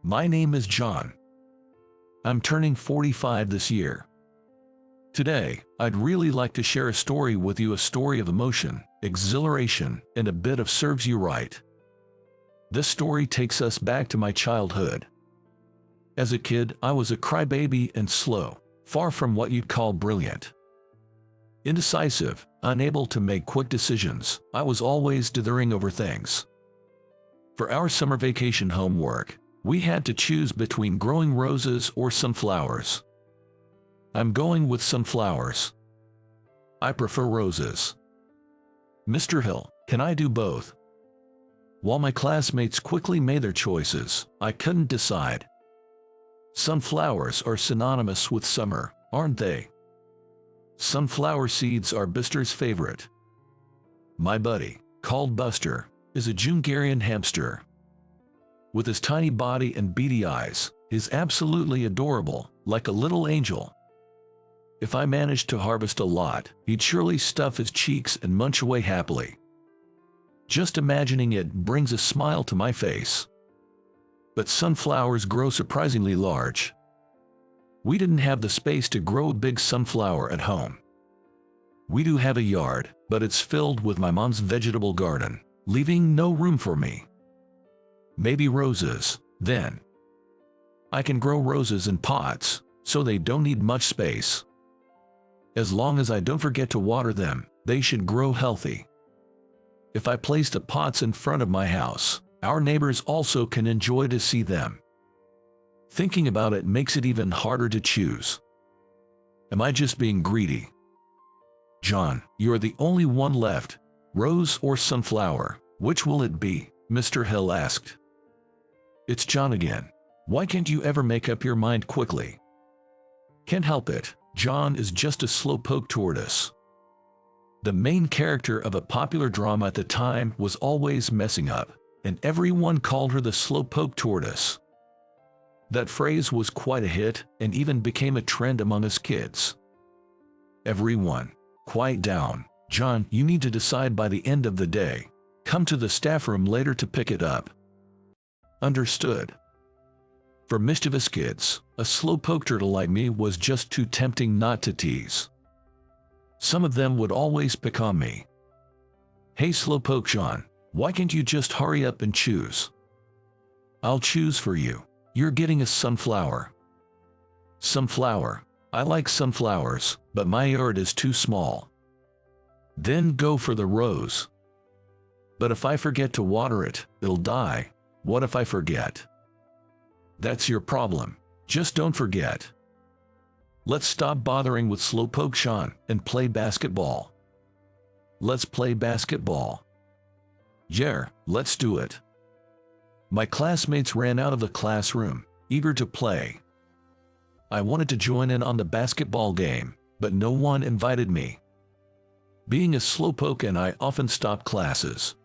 My name is John. I'm turning 45 this year. Today, I'd really like to share a story with you, a story of emotion, exhilaration, and a bit of serves you right. This story takes us back to my childhood. As a kid, I was a crybaby and slow, far from what you'd call brilliant. Indecisive, unable to make quick decisions, I was always dithering over things. For our summer vacation homework, we had to choose between growing roses or sunflowers. I'm going with sunflowers. I prefer roses. Mr. Hill, can I do both? While my classmates quickly made their choices, I couldn't decide. Sunflowers are synonymous with summer, aren't they? Sunflower seeds are Buster's favorite. My buddy, called Buster, is a Jungarian hamster. With his tiny body and beady eyes, he's absolutely adorable, like a little angel. If I managed to harvest a lot, he'd surely stuff his cheeks and munch away happily. Just imagining it brings a smile to my face. But sunflowers grow surprisingly large. We didn't have the space to grow a big sunflower at home. We do have a yard, but it's filled with my mom's vegetable garden, leaving no room for me. Maybe roses, then. I can grow roses in pots, so they don't need much space. As long as I don't forget to water them, they should grow healthy. If I place the pots in front of my house, our neighbors also can enjoy to see them. Thinking about it makes it even harder to choose. Am I just being greedy? John, you're the only one left. Rose or sunflower, which will it be? Mr. Hill asked. It's John again. Why can't you ever make up your mind quickly? Can't help it. John is just a slowpoke tortoise. The main character of a popular drama at the time was always messing up, and everyone called her the slowpoke tortoise. That phrase was quite a hit and even became a trend among us kids. Everyone, quiet down. John, you need to decide by the end of the day. Come to the staff room later to pick it up. Understood. For mischievous kids, a slowpoke turtle like me was just too tempting not to tease. Some of them would always pick on me. Hey slowpoke John, why can't you just hurry up and choose? I'll choose for you. You're getting a sunflower. Sunflower. I like sunflowers, but my yard is too small. Then go for the rose. But if I forget to water it, it'll die. What if I forget? That's your problem. Just don't forget. Let's stop bothering with slowpoke Sean and play basketball. Let's play basketball. Yeah, let's do it. My classmates ran out of the classroom, eager to play. I wanted to join in on the basketball game, but no one invited me. Being a slowpoke and I often stopped classes.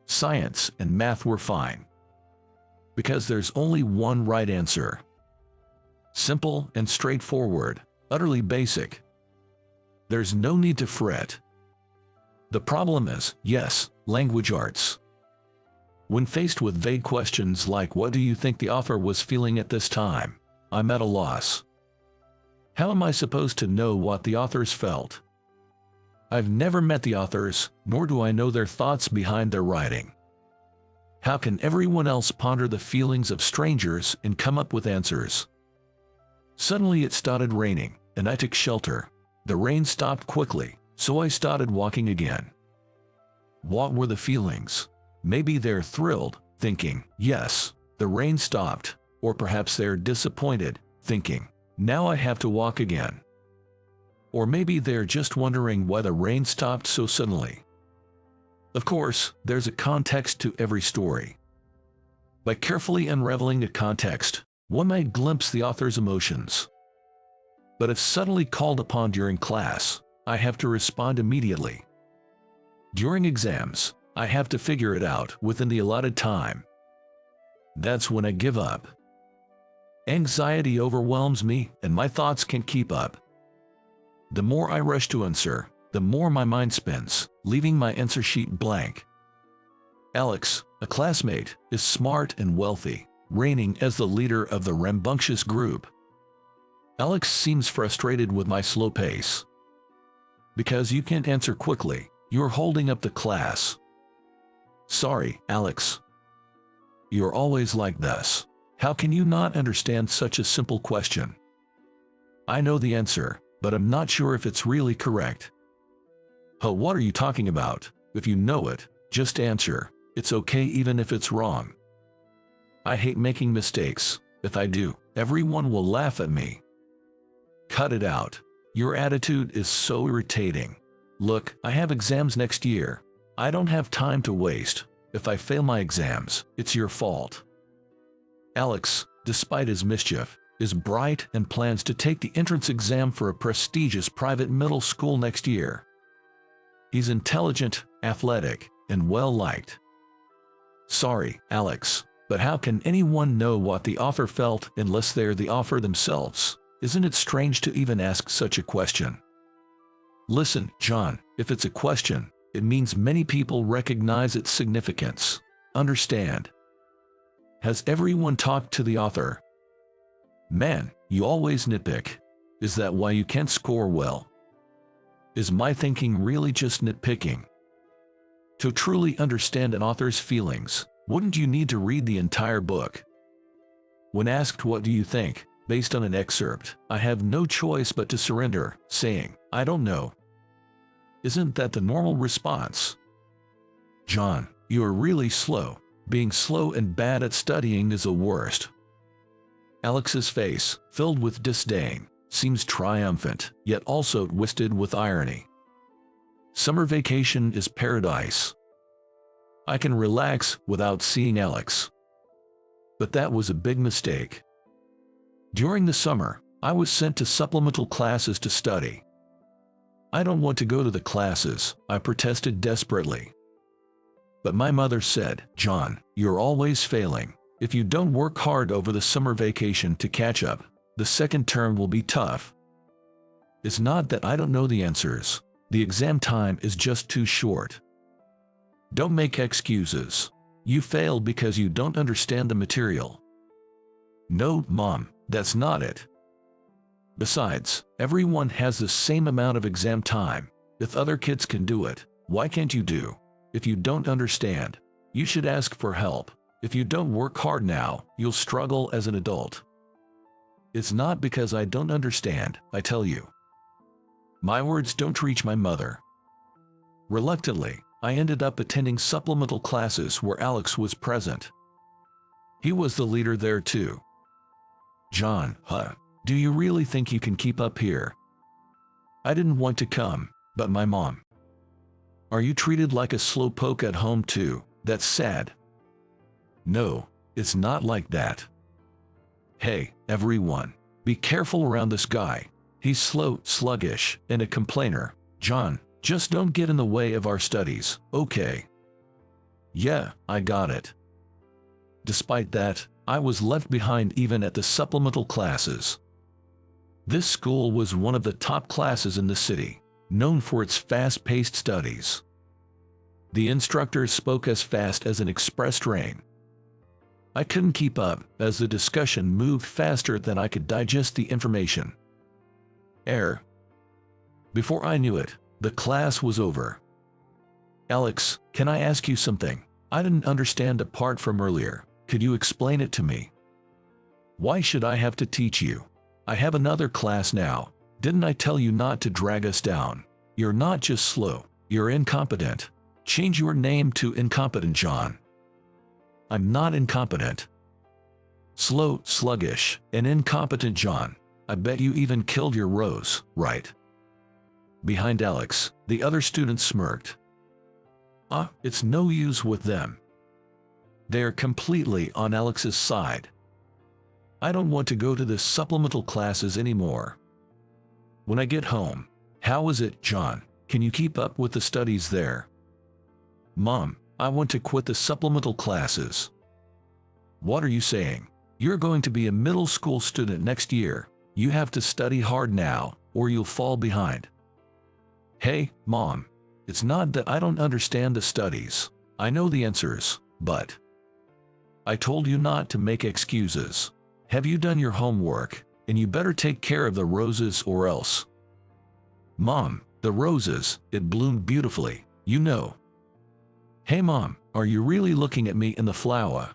Science and math were fine. Because there's only one right answer. Simple and straightforward, utterly basic. There's no need to fret. The problem is, yes, language arts. When faced with vague questions like what do you think the author was feeling at this time, I'm at a loss. How am I supposed to know what the authors felt? I've never met the authors, nor do I know their thoughts behind their writing. How can everyone else ponder the feelings of strangers and come up with answers? Suddenly it started raining, and I took shelter. The rain stopped quickly, so I started walking again. What were the feelings? Maybe they're thrilled, thinking, yes, the rain stopped, or perhaps they're disappointed, thinking, now I have to walk again. Or maybe they're just wondering why the rain stopped so suddenly. Of course, there's a context to every story. By carefully unraveling the context, one might glimpse the author's emotions. But if suddenly called upon during class, I have to respond immediately. During exams, I have to figure it out within the allotted time. That's when I give up. Anxiety overwhelms me and my thoughts can't keep up. The more I rush to answer, the more my mind spins, leaving my answer sheet blank. Alex, a classmate, is smart and wealthy, reigning as the leader of the rambunctious group. Alex seems frustrated with my slow pace. Because you can't answer quickly, you're holding up the class. Sorry, Alex. You're always like this. How can you not understand such a simple question? I know the answer, but I'm not sure if it's really correct. Oh, what are you talking about? If you know it, just answer. It's okay even if it's wrong. I hate making mistakes. If I do, everyone will laugh at me. Cut it out. Your attitude is so irritating. Look, I have exams next year. I don't have time to waste. If I fail my exams, it's your fault. Alex, despite his mischief, is bright and plans to take the entrance exam for a prestigious private middle school next year. He's intelligent, athletic, and well-liked. Sorry, Alex, but how can anyone know what the author felt unless they're the author themselves? Isn't it strange to even ask such a question? Listen, John, if it's a question, it means many people recognize its significance. Understand? Has everyone talked to the author? Man, you always nitpick. Is that why you can't score well? Is my thinking really just nitpicking? To truly understand an author's feelings, wouldn't you need to read the entire book? When asked what do you think, based on an excerpt, I have no choice but to surrender, saying, I don't know. Isn't that the normal response? John, you are really slow. Being slow and bad at studying is the worst. Alex's face, filled with disdain, seems triumphant, yet also twisted with irony. Summer vacation is paradise. I can relax without seeing Alex. But that was a big mistake. During the summer, I was sent to supplemental classes to study. I don't want to go to the classes, I protested desperately. But my mother said, John, you're always failing. If you don't work hard over the summer vacation to catch up, the second term will be tough. It's not that I don't know the answers. The exam time is just too short. Don't make excuses. You failed because you don't understand the material. No, Mom, that's not it. Besides, everyone has the same amount of exam time. If other kids can do it, why can't you do? If you don't understand, you should ask for help. If you don't work hard now, you'll struggle as an adult. It's not because I don't understand, I tell you. My words don't reach my mother. Reluctantly, I ended up attending supplemental classes where Alex was present. He was the leader there too. John, do you really think you can keep up here? I didn't want to come, but my mom. Are you treated like a slowpoke at home too? That's sad. No, it's not like that. Hey, everyone, be careful around this guy. He's slow, sluggish, and a complainer. John, just don't get in the way of our studies, okay? Yeah, I got it. Despite that, I was left behind even at the supplemental classes. This school was one of the top classes in the city, known for its fast-paced studies. The instructors spoke as fast as an express train. I couldn't keep up, as the discussion moved faster than I could digest the information. Before I knew it, the class was over. Alex, can I ask you something? I didn't understand a part from earlier. Could you explain it to me? Why should I have to teach you? I have another class now. Didn't I tell you not to drag us down? You're not just slow, you're incompetent. Change your name to incompetent, John. I'm not incompetent. Slow, sluggish, and incompetent, John. I bet you even killed your Rose, right? Behind Alex, the other students smirked. It's no use with them. They're completely on Alex's side. I don't want to go to the supplemental classes anymore. When I get home, how is it, John? Can you keep up with the studies there? Mom, I want to quit the supplemental classes. What are you saying? You're going to be a middle school student next year. You have to study hard now, or you'll fall behind. Hey, Mom, it's not that I don't understand the studies. I know the answers, but I told you not to make excuses. Have you done your homework? And you better take care of the roses or else. Mom, the roses, it bloomed beautifully, you know. Hey Mom, are you really looking at me in the flower?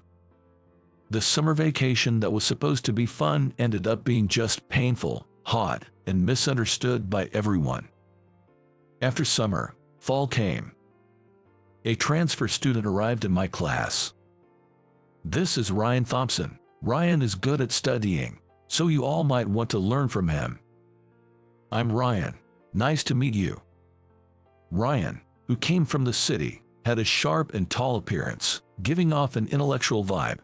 The summer vacation that was supposed to be fun ended up being just painful, hot, and misunderstood by everyone. After summer, fall came. A transfer student arrived in my class. This is Ryan Thompson. Ryan is good at studying, so you all might want to learn from him. I'm Ryan. Nice to meet you. Ryan, who came from the city, had a sharp and tall appearance, giving off an intellectual vibe.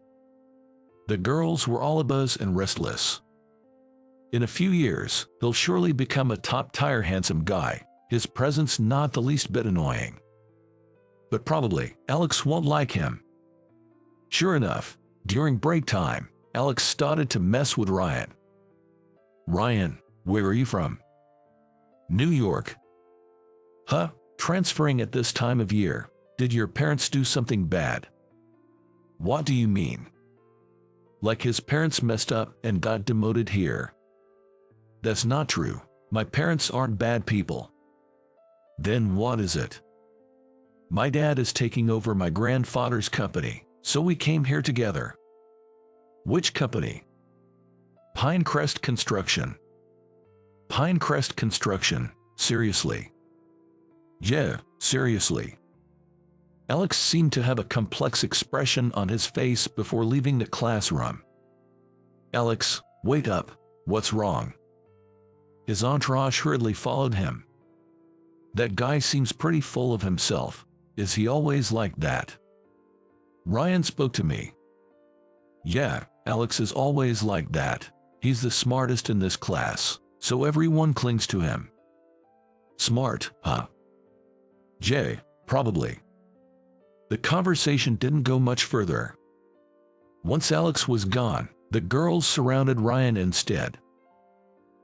The girls were all abuzz and restless. In a few years, he'll surely become a top-tier handsome guy, his presence not the least bit annoying. But probably, Alex won't like him. Sure enough, during break time, Alex started to mess with Ryan. Ryan, where are you from? New York. Huh? Transferring at this time of year. Did your parents do something bad? What do you mean? Like his parents messed up and got demoted here. That's not true. My parents aren't bad people. Then what is it? My dad is taking over my grandfather's company, so we came here together. Which company? Pinecrest Construction. Pinecrest Construction, seriously? Yeah, seriously. Alex seemed to have a complex expression on his face before leaving the classroom. Alex, wait up, what's wrong? His entourage hurriedly followed him. That guy seems pretty full of himself. Is he always like that? Ryan spoke to me. Yeah, Alex is always like that. He's the smartest in this class, so everyone clings to him. Smart, huh? Jay, probably. The conversation didn't go much further. Once Alex was gone, the girls surrounded Ryan instead.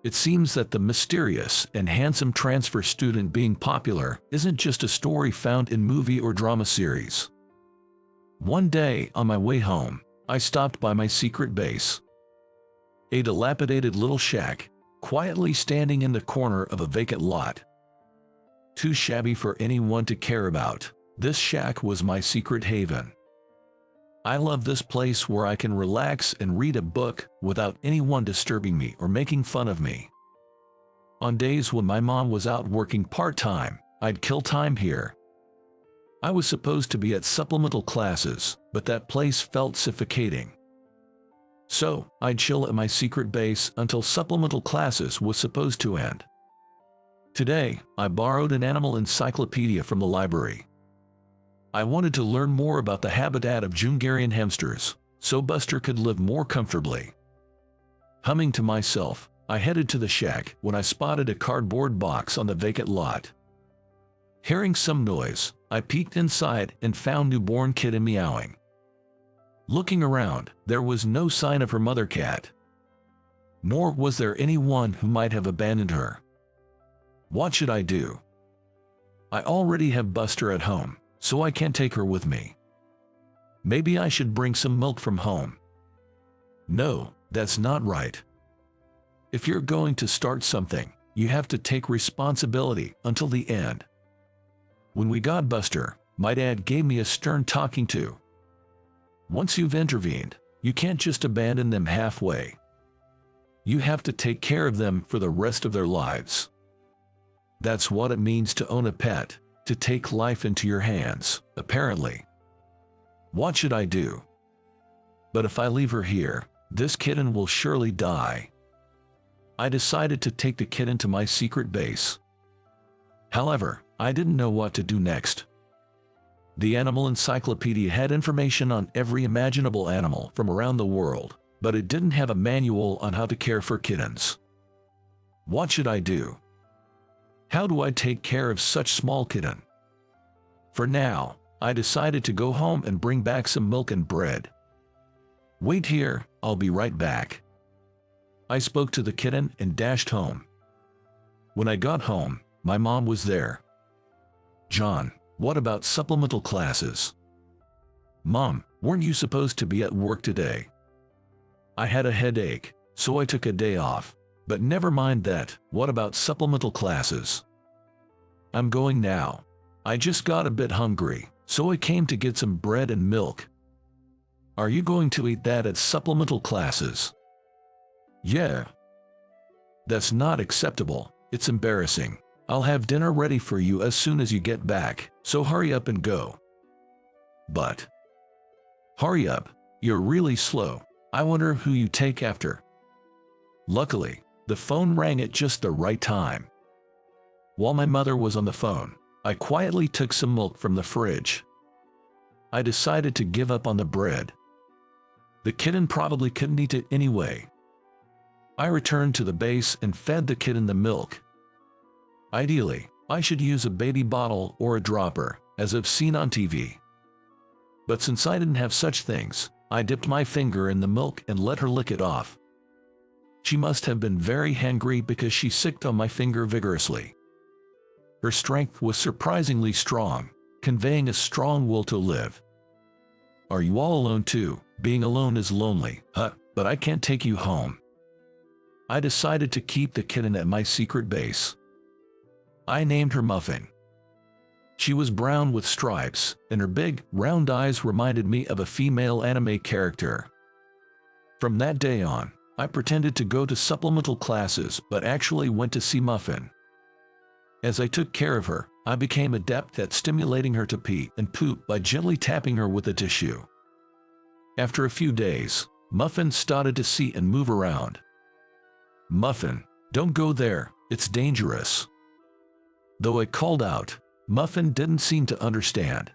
It seems that the mysterious and handsome transfer student being popular isn't just a story found in movie or drama series. One day, on my way home, I stopped by my secret base. A dilapidated little shack, quietly standing in the corner of a vacant lot. Too shabby for anyone to care about, this shack was my secret haven. I love this place where I can relax and read a book without anyone disturbing me or making fun of me. On days when my mom was out working part-time, I'd kill time here. I was supposed to be at supplemental classes, but that place felt suffocating. So, I'd chill at my secret base until supplemental classes was supposed to end. Today, I borrowed an animal encyclopedia from the library. I wanted to learn more about the habitat of Jungarian hamsters, so Buster could live more comfortably. Humming to myself, I headed to the shack when I spotted a cardboard box on the vacant lot. Hearing some noise, I peeked inside and found newborn kitten meowing. Looking around, there was no sign of her mother cat. Nor was there anyone who might have abandoned her. What should I do? I already have Buster at home, so I can't take her with me. Maybe I should bring some milk from home. No, that's not right. If you're going to start something, you have to take responsibility until the end. When we got Buster, my dad gave me a stern talking to. Once you've intervened, you can't just abandon them halfway. You have to take care of them for the rest of their lives. That's what it means to own a pet, to take life into your hands, apparently. What should I do? But if I leave her here, this kitten will surely die. I decided to take the kitten to my secret base. However, I didn't know what to do next. The animal encyclopedia had information on every imaginable animal from around the world, but it didn't have a manual on how to care for kittens. What should I do? How do I take care of such small kitten? For now, I decided to go home and bring back some milk and bread. Wait here, I'll be right back. I spoke to the kitten and dashed home. When I got home, my mom was there. John, what about supplemental classes? Mom, Weren't you supposed to be at work today? I had a headache, so I took a day off. But never mind that, what about supplemental classes? I'm going now. I just got a bit hungry, so I came to get some bread and milk. Are you going to eat that at supplemental classes? Yeah. That's not acceptable. It's embarrassing. I'll have dinner ready for you as soon as you get back, so hurry up and go. But hurry up, you're really slow. I wonder who you take after. Luckily, the phone rang at just the right time. While my mother was on the phone, I quietly took some milk from the fridge. I decided to give up on the bread. The kitten probably couldn't eat it anyway. I returned to the base and fed the kitten the milk. Ideally, I should use a baby bottle or a dropper, as I've seen on TV. But since I didn't have such things, I dipped my finger in the milk and let her lick it off. She must have been very hangry because she sucked on my finger vigorously. Her strength was surprisingly strong, conveying a strong will to live. Are you all alone too? Being alone is lonely, but I can't take you home. I decided to keep the kitten at my secret base. I named her Muffin. She was brown with stripes, and her big, round eyes reminded me of a female anime character. From that day on, I pretended to go to supplemental classes but actually went to see Muffin. As I took care of her, I became adept at stimulating her to pee and poop by gently tapping her with a tissue. After a few days, Muffin started to see and move around. Muffin, don't go there, it's dangerous. Though I called out, Muffin didn't seem to understand.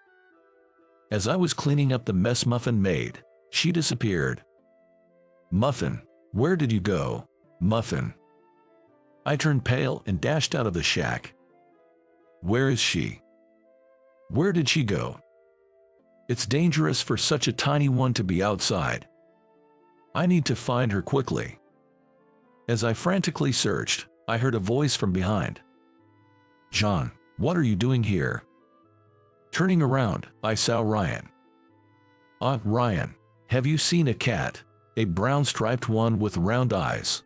As I was cleaning up the mess Muffin made, she disappeared. Muffin, where did you go, Muffin? I turned pale and dashed out of the shack. Where is she? Where did she go? It's dangerous for such a tiny one to be outside. I need to find her quickly. As I frantically searched, I heard a voice from behind. John, what are you doing here? Turning around, I saw Ryan. Ryan, have you seen a cat? A brown striped one with round eyes.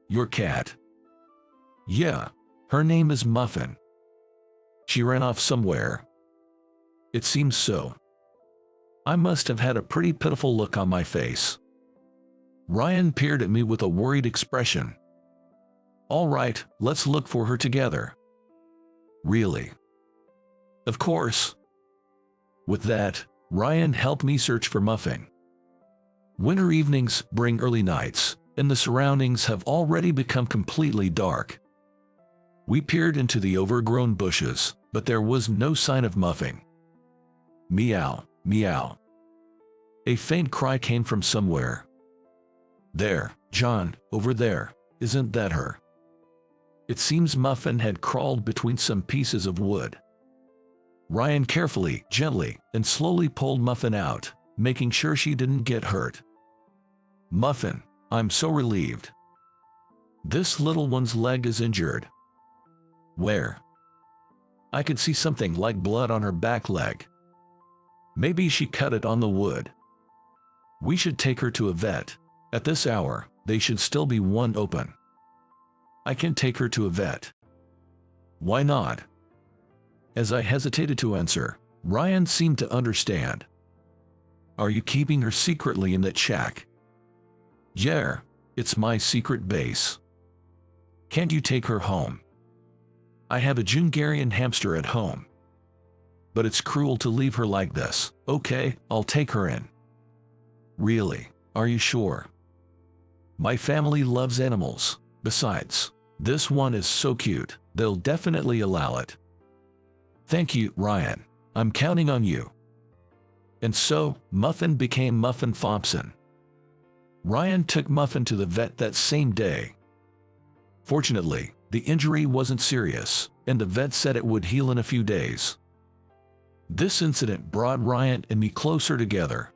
Your cat? Yeah, her name is Muffin. She ran off somewhere. It seems so. I must have had a pretty pitiful look on my face. Ryan peered at me with a worried expression. All right, let's look for her together. Really? Of course. With that, Ryan helped me search for Muffin. Winter evenings bring early nights, and the surroundings have already become completely dark. We peered into the overgrown bushes, but there was no sign of Muffin. Meow, meow. A faint cry came from somewhere. There, John, over there, isn't that her? It seems Muffin had crawled between some pieces of wood. Ryan carefully, gently, and slowly pulled Muffin out, making sure she didn't get hurt. Muffin, I'm so relieved. This little one's leg is injured. Where? I could see something like blood on her back leg. Maybe she cut it on the wood. We should take her to a vet. At this hour, they should still be one open. I can take her to a vet. Why not? As I hesitated to answer, Ryan seemed to understand. Are you keeping her secretly in that shack? Yeah, it's my secret base. Can't you take her home? I have a Jungarian hamster at home. But it's cruel to leave her like this. Okay, I'll take her in. Really, are you sure? My family loves animals. Besides, this one is so cute, they'll definitely allow it. Thank you, Ryan. I'm counting on you. And so, Muffin became Muffin Thompson. Ryan took Muffin to the vet that same day. Fortunately, the injury wasn't serious, and the vet said it would heal in a few days. This incident brought Ryan and me closer together.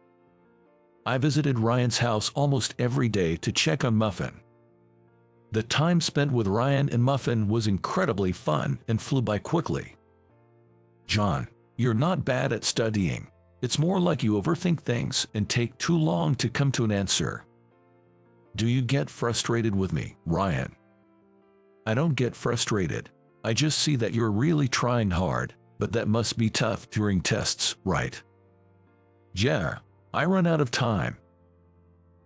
I visited Ryan's house almost every day to check on Muffin. The time spent with Ryan and Muffin was incredibly fun and flew by quickly. John, you're not bad at studying, It's more like you overthink things and take too long to come to an answer. Do you get frustrated with me, Ryan? I don't get frustrated. I just see that you're really trying hard, but that must be tough during tests, right? Yeah, I run out of time.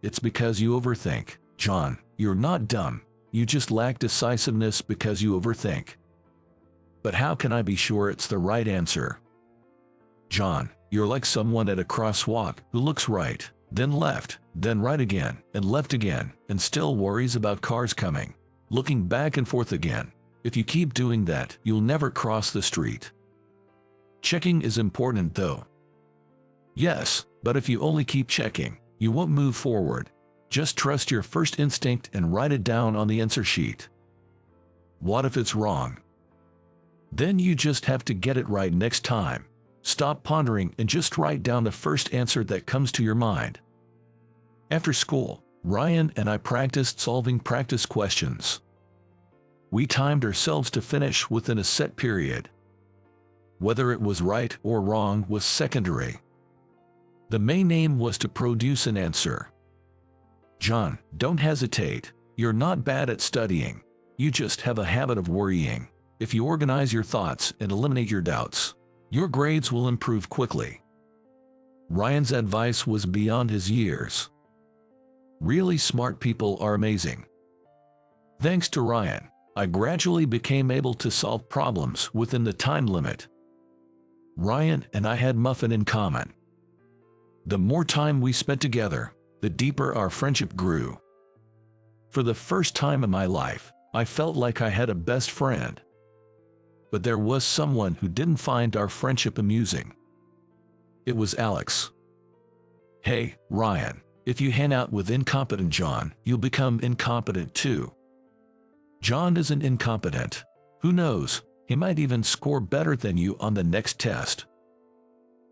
It's because you overthink, John. You're not dumb. You just lack decisiveness because you overthink. But how can I be sure it's the right answer? John, you're like someone at a crosswalk who looks right, then left, then right again, and left again, and still worries about cars coming, looking back and forth again. If you keep doing that, you'll never cross the street. Checking is important though. Yes, but if you only keep checking, you won't move forward. Just trust your first instinct and write it down on the answer sheet. What if it's wrong? Then you just have to get it right next time. Stop pondering and just write down the first answer that comes to your mind. After school, Ryan and I practiced solving practice questions. We timed ourselves to finish within a set period. Whether it was right or wrong was secondary. The main aim was to produce an answer. John, don't hesitate. You're not bad at studying. You just have a habit of worrying. If you organize your thoughts and eliminate your doubts, your grades will improve quickly. Ryan's advice was beyond his years. Really smart people are amazing. Thanks to Ryan, I gradually became able to solve problems within the time limit. Ryan and I had muffin in common. The more time we spent together, the deeper our friendship grew. For the first time in my life, I felt like I had a best friend. But there was someone who didn't find our friendship amusing. It was Alex. Hey, Ryan, if you hang out with incompetent John, you'll become incompetent too. John isn't incompetent. Who knows, he might even score better than you on the next test.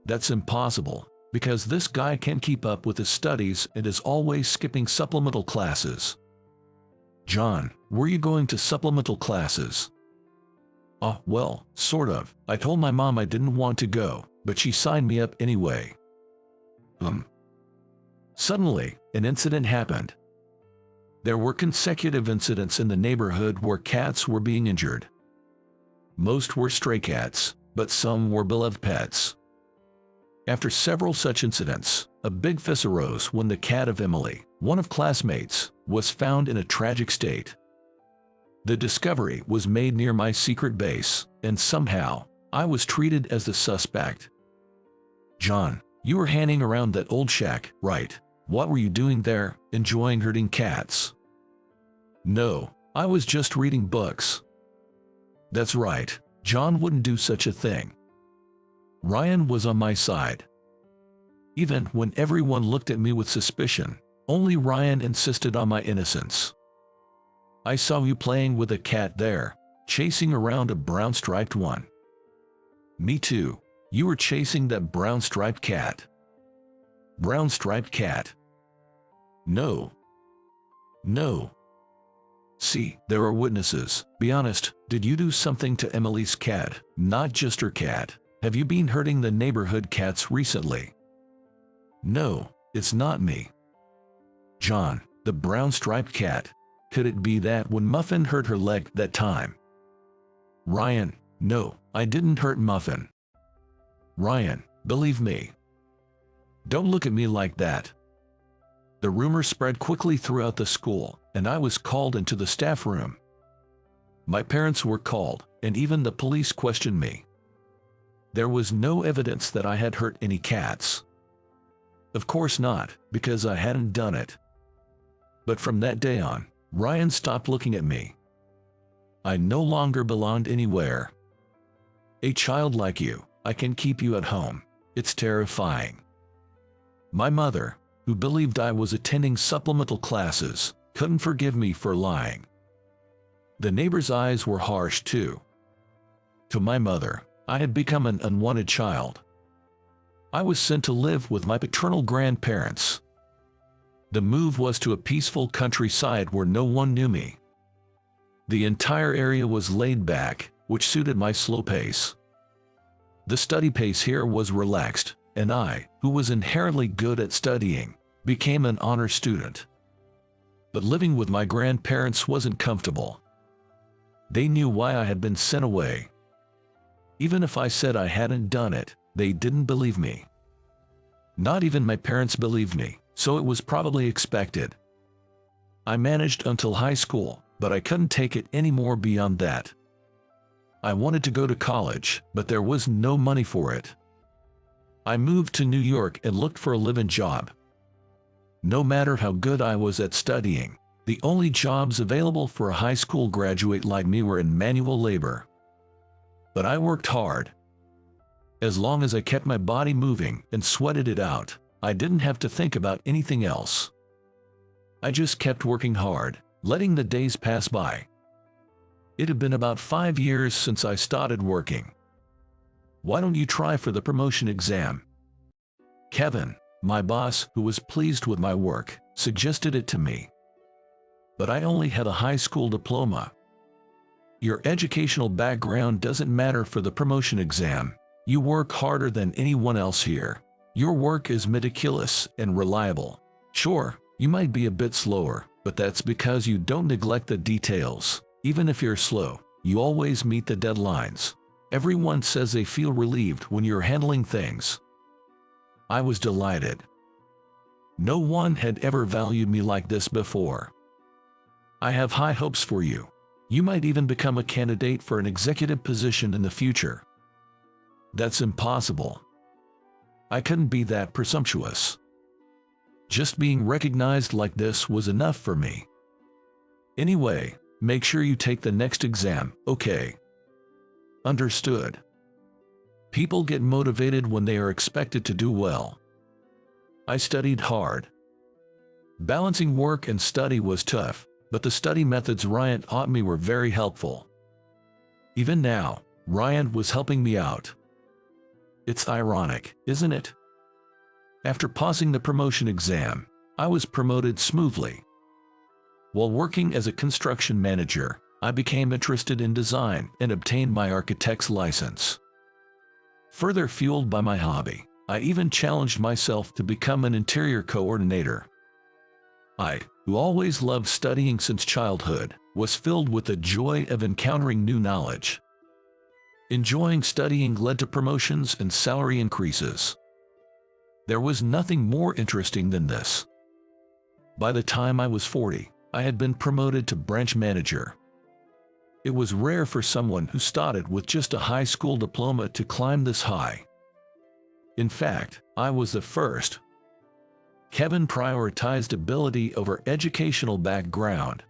That's impossible, because this guy can't keep up with his studies and is always skipping supplemental classes. John, were you going to supplemental classes? Oh, well, sort of. I told my mom I didn't want to go, but she signed me up anyway. Suddenly, an incident happened. There were consecutive incidents in the neighborhood where cats were being injured. Most were stray cats, but some were beloved pets. After several such incidents, a big fuss arose when the cat of Emily, one of classmates, was found in a tragic state. The discovery was made near my secret base, and somehow, I was treated as the suspect. John, you were hanging around that old shack, right? What were you doing there, enjoying herding cats? No, I was just reading books. That's right, John wouldn't do such a thing. Ryan was on my side. Even when everyone looked at me with suspicion, only Ryan insisted on my innocence. I saw you playing with a cat there, chasing around a brown-striped one. Me too. You were chasing that brown-striped cat. Brown-striped cat? No. No. See, there are witnesses. Be honest, did you do something to Emily's cat, not just her cat? Have you been hurting the neighborhood cats recently? No, it's not me. John, the brown-striped cat. Could it be that when Muffin hurt her leg that time? Ryan, no, I didn't hurt Muffin. Ryan, believe me. Don't look at me like that. The rumor spread quickly throughout the school, and I was called into the staff room. My parents were called, and even the police questioned me. There was no evidence that I had hurt any cats. Of course not, because I hadn't done it. But from that day on, Ryan stopped looking at me. I no longer belonged anywhere. A child like you, I can keep you at home. It's terrifying. My mother, who believed I was attending supplemental classes, couldn't forgive me for lying. The neighbors' eyes were harsh too. To my mother, I had become an unwanted child. I was sent to live with my paternal grandparents. The move was to a peaceful countryside where no one knew me. The entire area was laid back, which suited my slow pace. The study pace here was relaxed, and I, who was inherently good at studying, became an honor student. But living with my grandparents wasn't comfortable. They knew why I had been sent away. Even if I said I hadn't done it, they didn't believe me. Not even my parents believed me, so it was probably expected. I managed until high school, but I couldn't take it anymore beyond that. I wanted to go to college, but there was no money for it. I moved to New York and looked for a live-in job. No matter how good I was at studying, the only jobs available for a high school graduate like me were in manual labor. But I worked hard. As long as I kept my body moving and sweated it out, I didn't have to think about anything else. I just kept working hard, letting the days pass by. It had been about 5 years since I started working. Why don't you try for the promotion exam? Kevin, my boss, who was pleased with my work, suggested it to me. But I only had a high school diploma. Your educational background doesn't matter for the promotion exam. You work harder than anyone else here. Your work is meticulous and reliable. Sure, you might be a bit slower, but that's because you don't neglect the details. Even if you're slow, you always meet the deadlines. Everyone says they feel relieved when you're handling things. I was delighted. No one had ever valued me like this before. I have high hopes for you. You might even become a candidate for an executive position in the future. That's impossible. I couldn't be that presumptuous. Just being recognized like this was enough for me. Anyway, make sure you take the next exam, okay? Understood. People get motivated when they are expected to do well. I studied hard. Balancing work and study was tough, but the study methods Ryan taught me were very helpful. Even now, Ryan was helping me out. It's ironic, isn't it? After passing the promotion exam, I was promoted smoothly. While working as a construction manager, I became interested in design and obtained my architect's license. Further fueled by my hobby, I even challenged myself to become an interior coordinator. I, who always loved studying since childhood, was filled with the joy of encountering new knowledge. Enjoying studying led to promotions and salary increases. There was nothing more interesting than this. By the time I was 40, I had been promoted to branch manager. It was rare for someone who started with just a high school diploma to climb this high. In fact, I was the first. Kevin prioritized ability over educational background.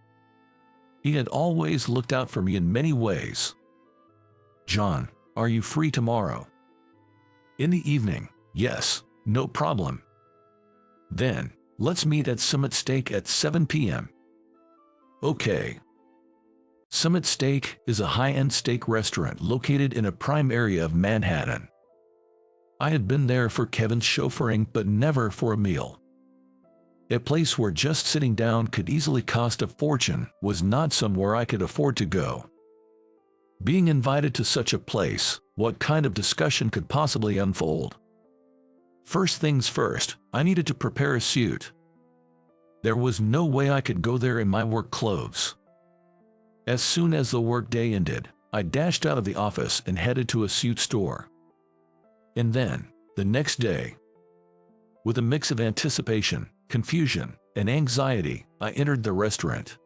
He had always looked out for me in many ways. John, are you free tomorrow? In the evening, yes, no problem. Then, let's meet at Summit Steak at 7 p.m. Okay. Summit Steak is a high-end steak restaurant located in a prime area of Manhattan. I had been there for Kevin's chauffeuring but never for a meal. A place where just sitting down could easily cost a fortune was not somewhere I could afford to go. Being invited to such a place, what kind of discussion could possibly unfold? First things first, I needed to prepare a suit. There was no way I could go there in my work clothes. As soon as the workday ended, I dashed out of the office and headed to a suit store. And then, the next day, with a mix of anticipation, confusion, and anxiety, I entered the restaurant.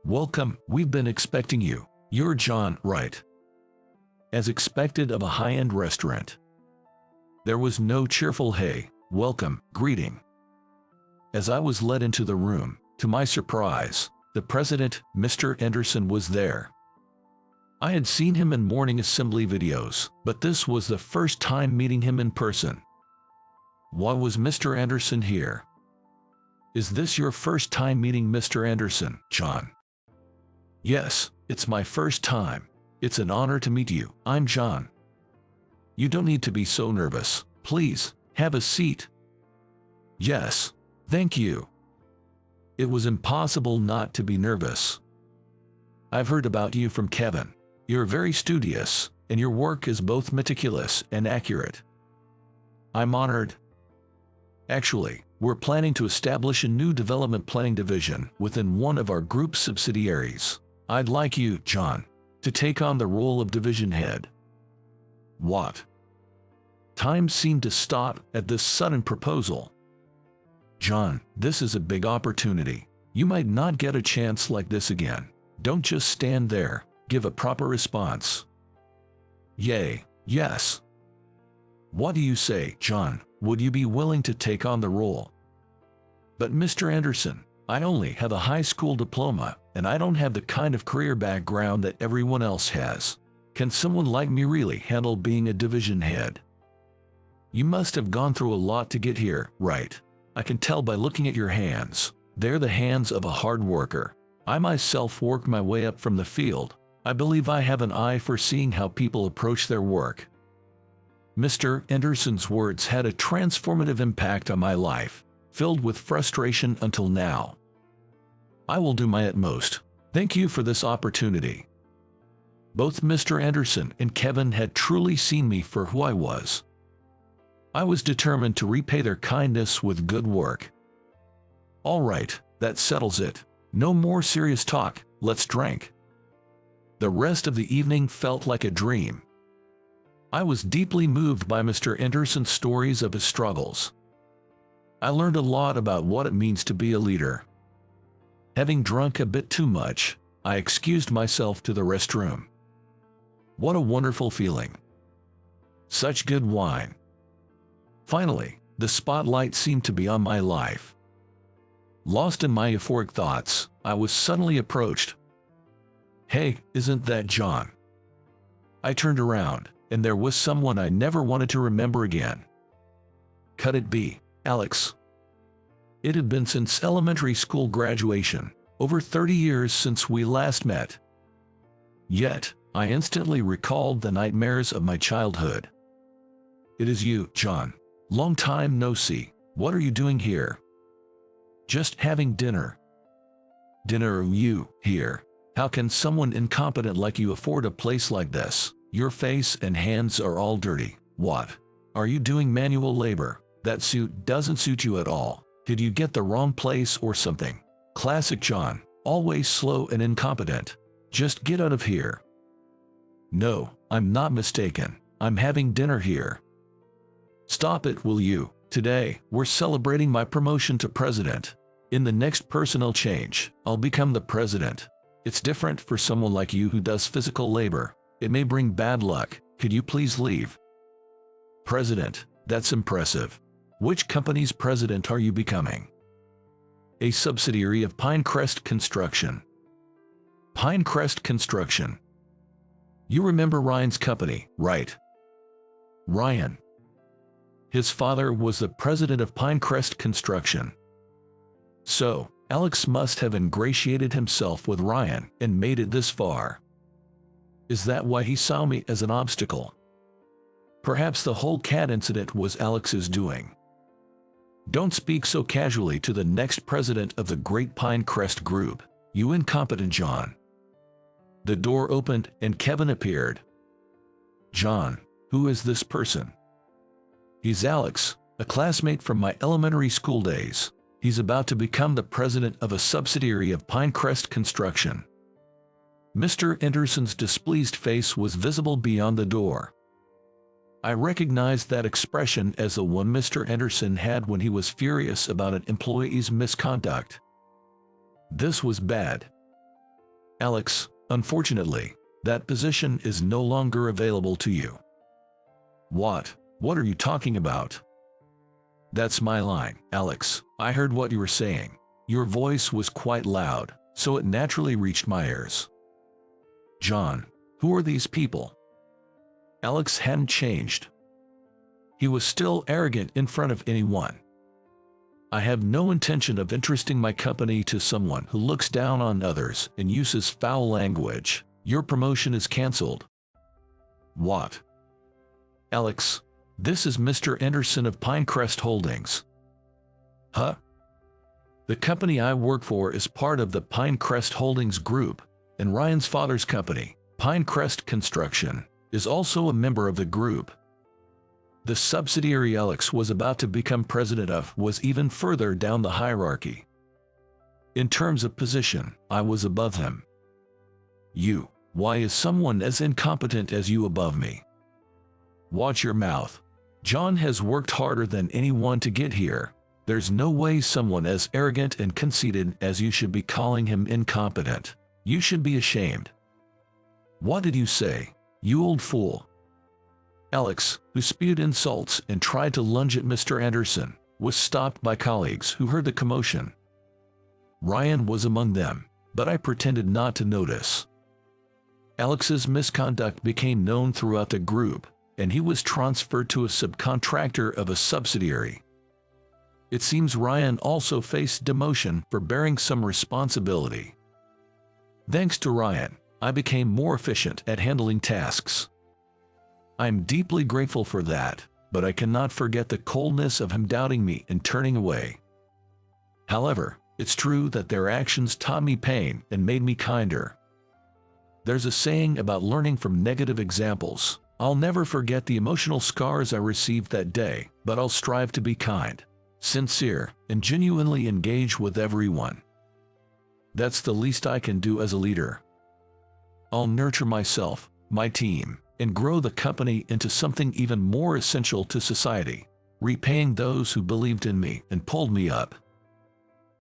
Welcome, we've been expecting you. You're John, right? As expected of a high-end restaurant. There was no cheerful hey, welcome, greeting. As I was led into the room, to my surprise, the president, Mr. Anderson, was there. I had seen him in morning assembly videos, but this was the first time meeting him in person. Why was Mr. Anderson here? Is this your first time meeting Mr. Anderson, John? Yes, it's my first time. It's an honor to meet you. I'm John. You don't need to be so nervous. Please, have a seat. Yes, thank you. It was impossible not to be nervous. I've heard about you from Kevin. You're very studious, and your work is both meticulous and accurate. I'm honored. Actually, we're planning to establish a new development planning division within one of our group subsidiaries. I'd like you, John, to take on the role of division head. What? Time seemed to stop at this sudden proposal. John, this is a big opportunity. You might not get a chance like this again. Don't just stand there. Give a proper response. Yay, yes. What do you say, John? Would you be willing to take on the role? But Mr. Anderson, I only have a high school diploma, and I don't have the kind of career background that everyone else has. Can someone like me really handle being a division head? You must have gone through a lot to get here, right? I can tell by looking at your hands. They're the hands of a hard worker. I myself worked my way up from the field. I believe I have an eye for seeing how people approach their work. Mr. Anderson's words had a transformative impact on my life, filled with frustration until now. I will do my utmost. Thank you for this opportunity. Both Mr. Anderson and Kevin had truly seen me for who I was. I was determined to repay their kindness with good work. All right, that settles it. No more serious talk, let's drink. The rest of the evening felt like a dream. I was deeply moved by Mr. Anderson's stories of his struggles. I learned a lot about what it means to be a leader. Having drunk a bit too much, I excused myself to the restroom. What a wonderful feeling. Such good wine. Finally, the spotlight seemed to be on my life. Lost in my euphoric thoughts, I was suddenly approached. Hey, isn't that John? I turned around, and there was someone I never wanted to remember again. Could it be Alex? It had been since elementary school graduation, over 30 years since we last met. Yet, I instantly recalled the nightmares of my childhood. It is you, John. Long time no see. What are you doing here? Just having dinner. Dinner, you here? How can someone incompetent like you afford a place like this? Your face and hands are all dirty. What? Are you doing manual labor? That suit doesn't suit you at all. Did you get the wrong place or something? Classic John, always slow and incompetent. Just get out of here. No, I'm not mistaken. I'm having dinner here. Stop it, will you? Today, we're celebrating my promotion to president. In the next personnel change, I'll become the president. It's different for someone like you who does physical labor. It may bring bad luck. Could you please leave? President, that's impressive. Which company's president are you becoming? A subsidiary of Pinecrest Construction. Pinecrest Construction. You remember Ryan's company, right? Ryan. His father was the president of Pinecrest Construction. So, Alex must have ingratiated himself with Ryan and made it this far. Is that why he saw me as an obstacle? Perhaps the whole cat incident was Alex's doing. Don't speak so casually to the next president of the Great Pinecrest Group, you incompetent John. The door opened and Kevin appeared. John, who is this person? He's Alex, a classmate from my elementary school days. He's about to become the president of a subsidiary of Pinecrest Construction. Mr. Anderson's displeased face was visible beyond the door. I recognized that expression as the one Mr. Anderson had when he was furious about an employee's misconduct. This was bad. Alex, unfortunately, that position is no longer available to you. What? What are you talking about? That's my line, Alex. I heard what you were saying. Your voice was quite loud, so it naturally reached my ears. John, who are these people? Alex hadn't changed. He was still arrogant in front of anyone. I have no intention of entrusting my company to someone who looks down on others and uses foul language. Your promotion is cancelled. What? Alex, this is Mr. Anderson of Pinecrest Holdings. Huh? The company I work for is part of the Pinecrest Holdings Group, and Ryan's father's company, Pinecrest Construction, is also a member of the group. The subsidiary Alex was about to become president of was even further down the hierarchy. In terms of position, I was above him. You, why is someone as incompetent as you above me? Watch your mouth. John has worked harder than anyone to get here. There's no way someone as arrogant and conceited as you should be calling him incompetent. You should be ashamed. What did you say, you old fool? Alex, who spewed insults and tried to lunge at Mr. Anderson, was stopped by colleagues who heard the commotion. Ryan was among them, but I pretended not to notice. Alex's misconduct became known throughout the group, and he was transferred to a subcontractor of a subsidiary. It seems Ryan also faced demotion for bearing some responsibility. Thanks to Ryan, I became more efficient at handling tasks. I'm deeply grateful for that, but I cannot forget the coldness of him doubting me and turning away. However, it's true that their actions taught me pain and made me kinder. There's a saying about learning from negative examples. I'll never forget the emotional scars I received that day, but I'll strive to be kind, sincere, and genuinely engage with everyone. That's the least I can do as a leader. I'll nurture myself, my team, and grow the company into something even more essential to society, repaying those who believed in me and pulled me up.